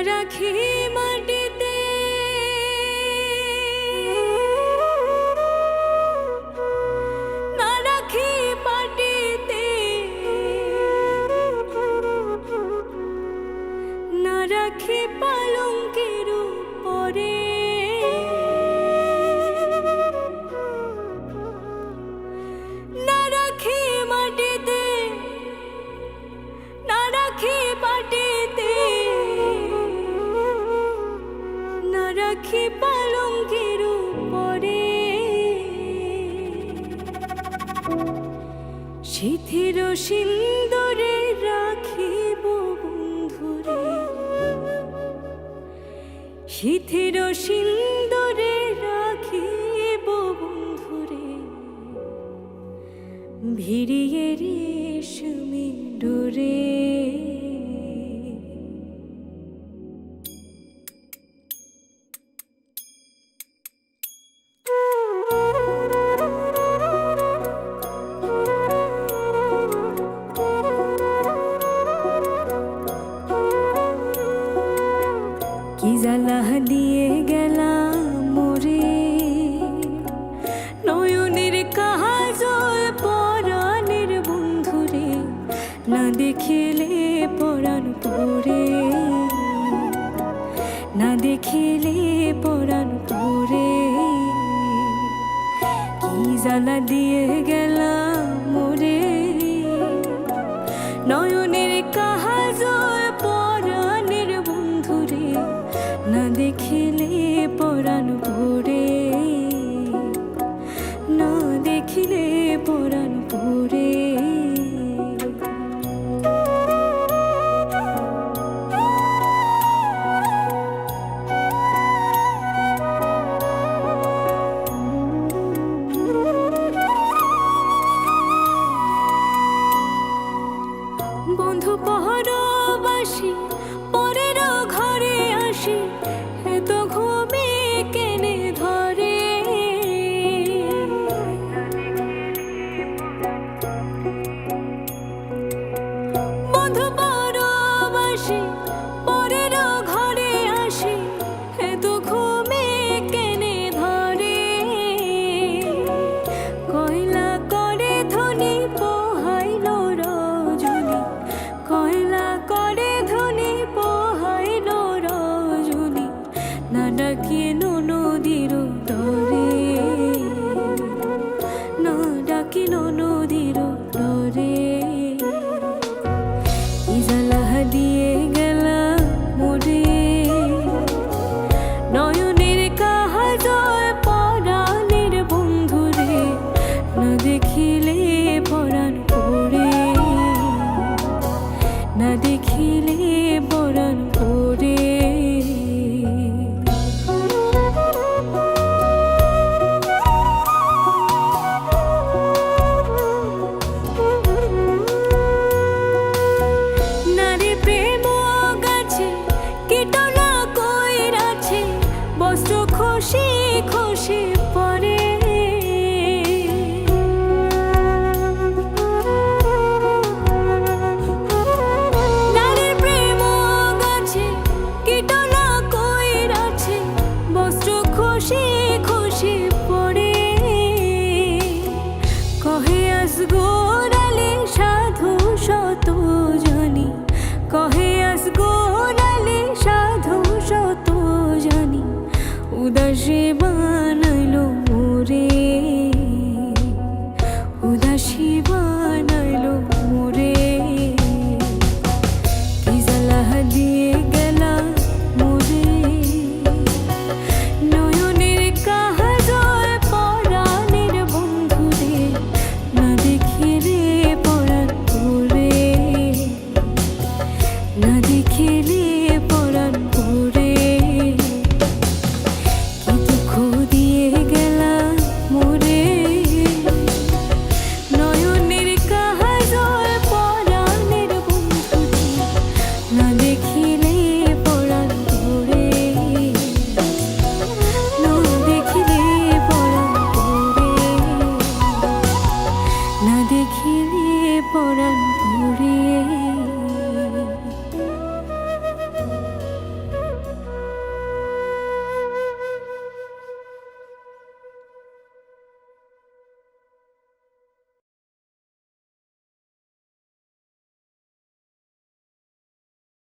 রাখি মাটিতে না রাখি মাটিতে না রাখি পালঙ্কের উপরে না রাখি মাটিতে না রাখি মাটিতে না রাখি পালঙ্কের উপরে শিথির সিন্দুরে রাখিব বন্ধুরে শিথির সিন্দুরে রাখিব বন্ধুরে ভিড়িয়ে রেশমি ডোরে কি জ্বালা দিয়ে গেলাম মোরে নয়নের কাজল পরাণের বন্ধুরে না দেখিলে পরাণ পরে না দেখিলে পরাণ পরে কি জ্বালা দিয়ে গেলাম মোরে নয়নের কাজল পরাণের বন্ধুরে না দেখিলে পরাণ পরে না দেখিলে পরাণ পরে বন্ধু পরবাসী পরের ঘরে আসি এত ঘুমে কেনে ধরে বন্ধু পরবাসী পরের ঘরে আসি এত ঘুমে কেনে ধরে কয়লা করে ধনী পোহাইল রজনী কয়লা করে ধনী পোহাইল রজনী না ডাকিয়ে নদীর তরে না ডাকি নদীর তরে কি জ্বালা দিয়ে গেলা মোরে নয়নের কাজল পরাণের বন্ধুরে না দেখিলে পরাণ পরে না দেখিলে পরাণ পরে নারী প্রেম গাছে কীটনা কইরাছে বস্ত্র খুশি খুশি পরে নারী প্রেম গাছে কীটনা কইরাছে বস্ত্র খুশি খুশি পরে কহে আসগোরালে সাধু শত জানি কহে আসগোরালে সাধু শত জানি উদাসী